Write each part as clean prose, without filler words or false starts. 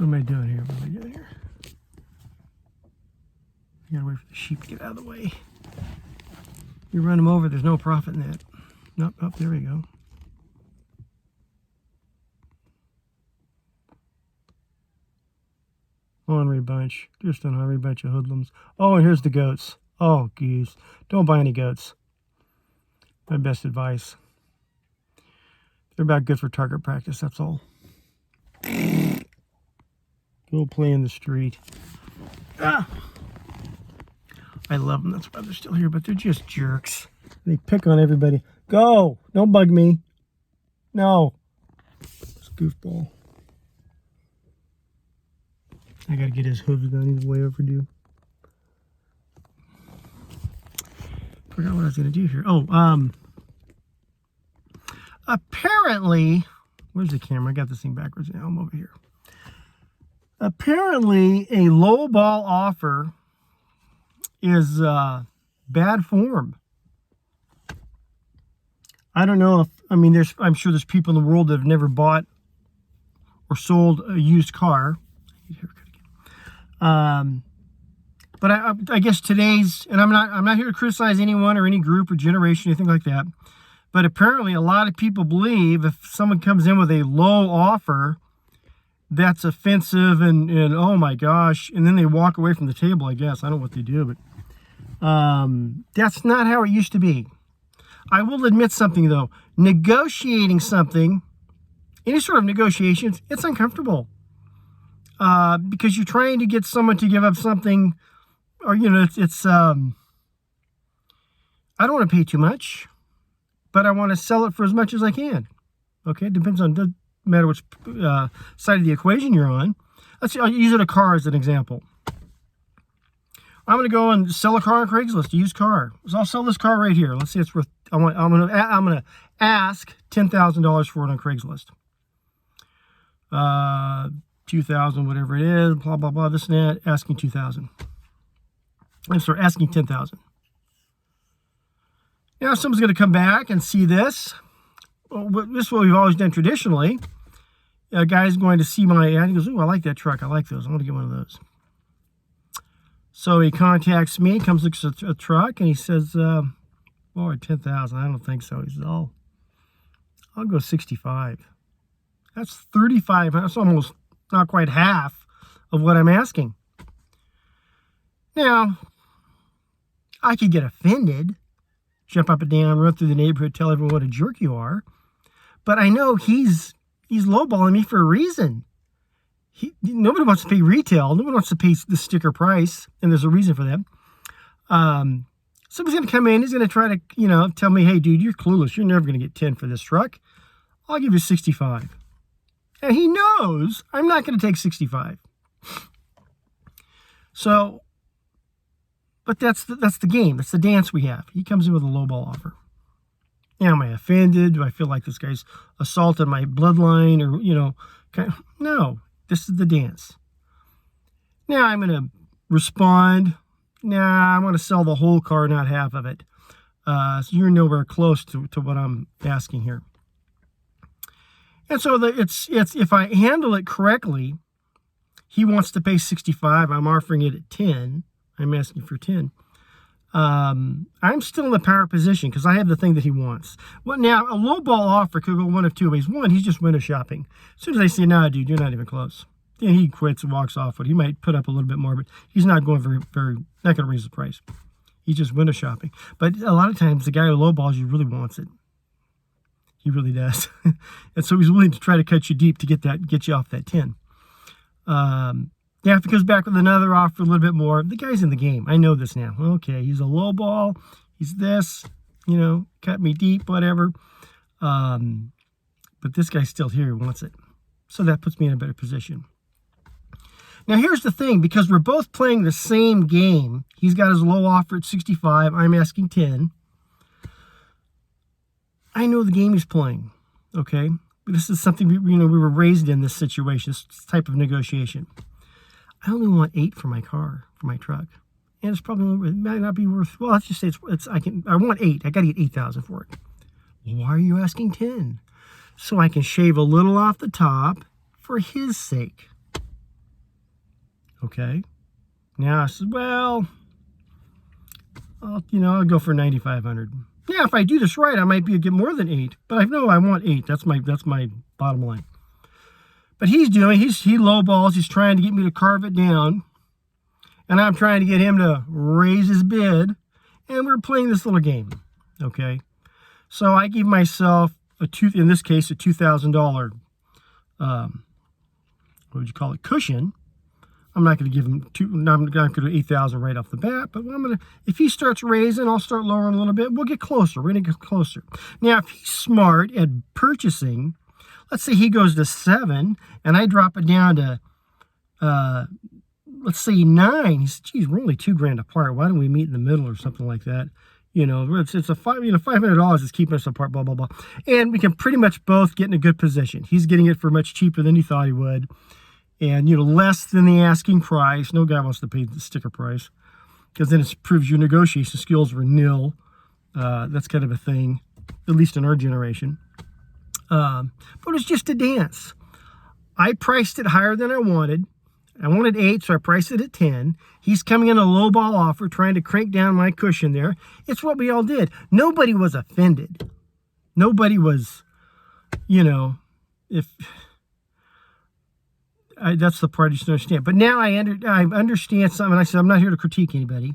What am I doing here? What am I doing here? You gotta wait for the sheep to get out of the way. You run them over, there's no profit in that. Nope, oh, there we go. Ornery bunch. Just an ornery bunch of hoodlums. Oh, and here's the goats. Oh, geez. Don't buy any goats. My best advice. They're about good for target practice, that's all. Go play in the street. Ah! I love them, that's why they're still here, but they're just jerks. They pick on everybody. Go! Don't bug me. No. It's a goofball. I gotta get his hooves done, he's way overdue. Forgot what I was gonna do here. Oh, apparently, where's the camera? I got this thing backwards now. I'm over here. Apparently, a low ball offer is bad form. I don't know if, I mean, I'm sure there's people in the world that have never bought or sold a used car. But I guess today's, and I'm not here to criticize anyone or any group or generation, anything like that. But apparently a lot of people believe if someone comes in with a low offer, that's offensive and oh my gosh, and then they walk away from the table, I guess. I don't know what they do, but that's not how it used to be. I will admit something though, negotiating something, any sort of negotiations, it's uncomfortable. Because you're trying to get someone to give up something, or it's I don't want to pay too much, but I want to sell it for as much as I can. Okay, it depends on, doesn't matter which side of the equation you're on. Let's see, I'll use a car as an example. I'm going to go and sell a car on Craigslist, a used car. So I'll sell this car right here. Let's say it's worth, I'm going to ask $10,000 for it on Craigslist. 2,000, whatever it is, blah, blah, blah, this and that, asking 2,000. I'm sorry, asking 10,000. Now, someone's going to come back and see this. Well, this is what we've always done traditionally. A guy's going to see my ad. He goes, "Ooh, I like that truck. I like those. I want to get one of those." So he contacts me, comes, looks at a truck, and he says, "Boy, 10,000. I don't think so." He says, "I'll go 65. That's 35. That's almost not quite half of what I'm asking." Now, I could get offended, jump up and down, run through the neighborhood, tell everyone what a jerk you are. But I know he's lowballing me for a reason. Nobody wants to pay retail. Nobody wants to pay the sticker price, and there's a reason for that. Somebody's going to come in. He's going to try to, tell me, "Hey, dude, you're clueless. You're never going to get 10 for this truck. I'll give you 65. And he knows I'm not going to take 65. So, but that's the game. That's the dance we have. He comes in with a lowball offer. Now, am I offended? Do I feel like this guy's assaulted my bloodline? Or, no. This is the dance. Now I'm going to respond. Nah, I'm going to sell the whole car, not half of it. So you're nowhere close to what I'm asking here. And so it's if I handle it correctly, he wants to pay 65. I'm offering it at 10. I'm asking for 10. I'm still in the power position because I have the thing that he wants. Well, now a low ball offer could go one of two ways. One, he's just window shopping. As soon as I say, "Nah, dude, you're not even close," then he quits and walks off. He might put up a little bit more, but he's not going not going to raise the price. He's just window shopping. But a lot of times the guy who lowballs you really wants it. He really does. And so he's willing to try to cut you deep to get you off that 10. Now, if he goes back with another offer a little bit more, the guy's in the game. I know this now. Okay, he's a low ball. He's this, cut me deep, whatever. But this guy's still here. He wants it. So that puts me in a better position. Now, here's the thing. Because we're both playing the same game, he's got his low offer at 65. I'm asking 10. I know the game he's playing. Okay? This is something we were raised in this situation, this type of negotiation. I only want 8 for my car, for my truck. And it's probably, it might not be worth, well, let's just say I want 8. I got to get 8,000 for it. Why are you asking 10? So I can shave a little off the top for his sake. Okay. Now I said, well, I'll go for 9,500. Yeah, if I do this right, I might be able to get more than 8. But I know I want 8. That's my bottom line. But he lowballs. He's trying to get me to carve it down, and I'm trying to get him to raise his bid. And we're playing this little game. Okay. So I give myself in this case, a $2,000. What would you call it? Cushion. I'm not going to give him I'm not going to do 8,000 right off the bat, but if he starts raising, I'll start lowering a little bit. We'll get closer. We're going to get closer. Now, if he's smart at purchasing, let's say he goes to 7 and I drop it down to, let's say 9. He says, geez, we're only $2,000 apart. Why don't we meet in the middle or something like that? It's a $500 is keeping us apart, blah, blah, blah. And we can pretty much both get in a good position. He's getting it for much cheaper than he thought he would. And, less than the asking price. No guy wants to pay the sticker price, because then it proves your negotiation skills were nil. That's kind of a thing, at least in our generation. But it was just a dance. I priced it higher than I wanted. I wanted 8, so I priced it at 10. He's coming in a lowball offer, trying to crank down my cushion there. It's what we all did. Nobody was offended. Nobody was, that's the part you should understand. But now I understand something. I said, I'm not here to critique anybody,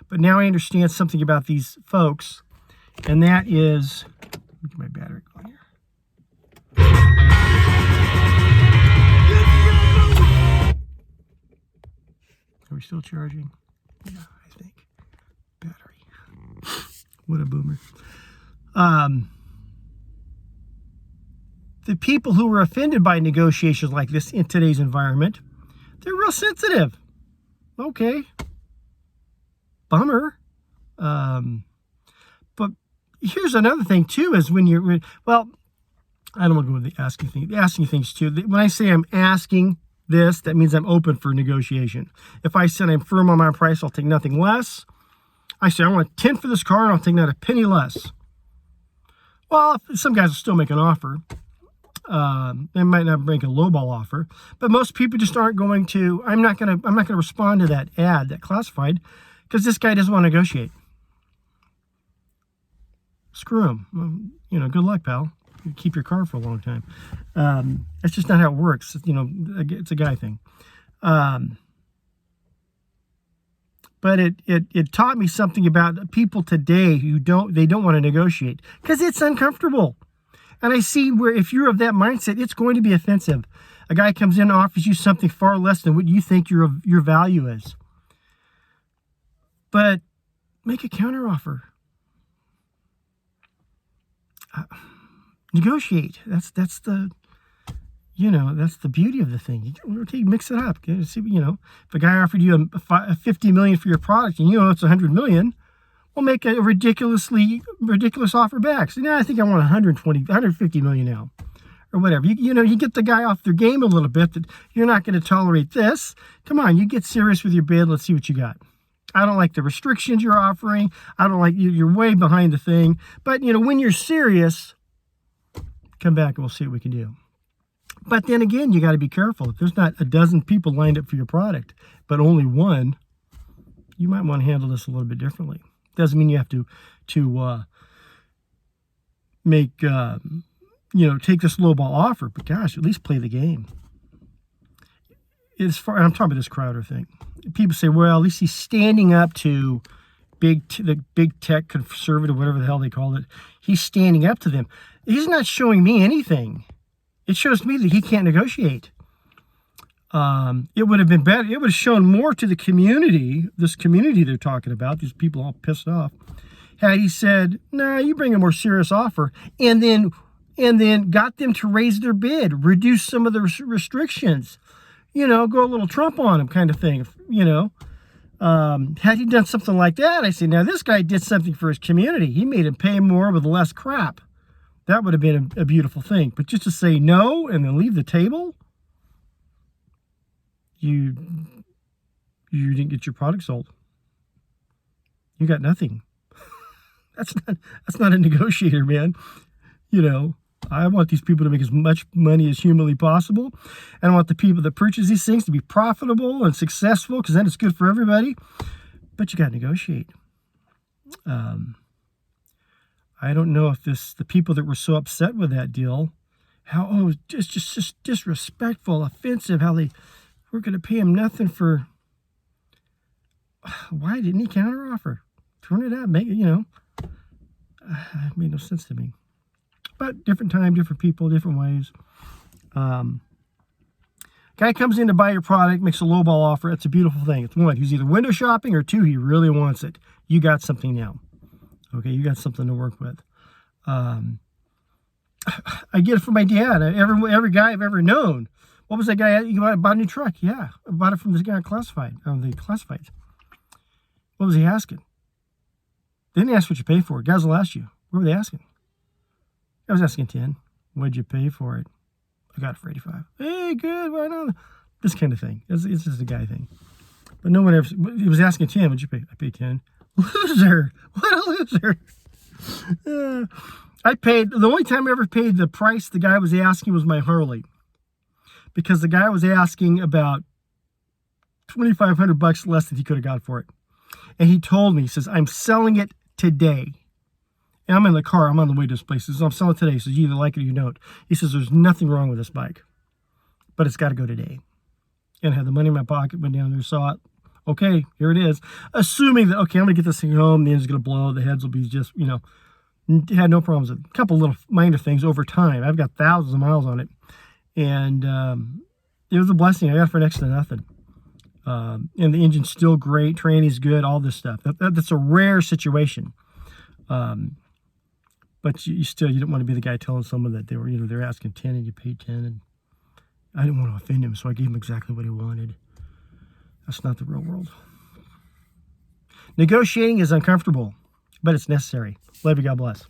but now I understand something about these folks, and that is, look at my battery going here. Are we still charging? Yeah, I think. Battery. What a boomer. The people who were offended by negotiations like this in today's environment, they're real sensitive. Okay. Bummer. But here's another thing, too, is when I don't want to go with the asking thing. The asking things, too. When I say I'm asking this, that means I'm open for negotiation. If I said I'm firm on my price, I'll take nothing less. I say I want 10 for this car, and I'll take not a penny less. Well, some guys will still make an offer. They might not make a lowball offer, but most people just aren't going to. I'm not going to respond to that ad, that classified, because this guy doesn't want to negotiate. Screw him. Good luck, pal. You keep your car for a long time. That's just not how it works. It's a guy thing. But it taught me something about people today who don't want to negotiate because it's uncomfortable. And I see where if you're of that mindset, it's going to be offensive. A guy comes in and offers you something far less than what you think your value is. But make a counteroffer. Negotiate. That's the beauty of the thing. You mix it up. See, if a guy offered you a $50 million for your product and it's $100 million, we'll make a ridiculous offer back. So now I think I want $150 million now, or whatever. You get the guy off their game a little bit, that you're not going to tolerate this. Come on, you get serious with your bid. Let's see what you got. I don't like the restrictions you're offering. I don't like you're way behind the thing. But when you're serious, come back and we'll see what we can do. But then again, you got to be careful. If there's not a dozen people lined up for your product, but only one, you might want to handle this a little bit differently. Doesn't mean you have to make take this lowball offer, but gosh, at least play the game. And I'm talking about this Crowder thing. People say, well, at least he's standing up to the big tech conservative, whatever the hell they call it. He's standing up to them. He's not showing me anything. It shows me that he can't negotiate. It would have been better. It would have shown more to the community, this community they're talking about, these people all pissed off, had he said, nah, you bring a more serious offer, and then got them to raise their bid, reduce some of the restrictions, go a little Trump on him kind of thing, Had he done something like that, I say, now this guy did something for his community. He made him pay more with less crap. That would have been a beautiful thing. But just to say no and then leave the table, you didn't get your product sold. You got nothing. That's not a negotiator, man. I want these people to make as much money as humanly possible. And I want the people that purchase these things to be profitable and successful, because then it's good for everybody. But you got to negotiate. I don't know if the people that were so upset with that deal, just disrespectful, offensive, how they were going to pay him nothing for. Why didn't he counteroffer? Turn it out, make it, it made no sense to me. But different time, different people, different ways. Guy comes in to buy your product, makes a lowball offer. It's a beautiful thing. It's one, he's either window shopping, or two, he really wants it. You got something now. Okay, you got something to work with. I get it from my dad. Every guy I've ever known. What was that guy? You bought a new truck? Yeah, I bought it from this guy on the classifieds. What was he asking? They didn't ask what you pay for it. Guys will ask you. What were they asking? I was asking 10. What'd you pay for it? I got it for 85. Hey, good. Right on. This kind of thing. It's just a guy thing. But no one ever. He was asking 10. What'd you pay? I paid 10. Loser. What a loser. I paid. The only time I ever paid the price the guy was asking was my Harley, because the guy was asking about $2,500 less than he could have got for it. And he told me, he says, I'm selling it today. And I'm in the car. I'm on the way to this place. He says, I'm selling it today. He says, you either like it or you don't. He says, there's nothing wrong with this bike, but it's got to go today. And I had the money in my pocket, went down there, saw it. Okay, here it is. Assuming that, okay, I'm going to get this thing home. The engine's going to blow. The heads will be just, had no problems with it. A couple little minor things over time. I've got thousands of miles on it. And it was a blessing. I got it for next to nothing. And the engine's still great. Training's good. All this stuff. That's a rare situation. But you don't want to be the guy telling someone that they're asking 10 and you paid 10. And I didn't want to offend him, so I gave him exactly what he wanted. That's not the real world. Negotiating is uncomfortable, but it's necessary. Love you. God bless.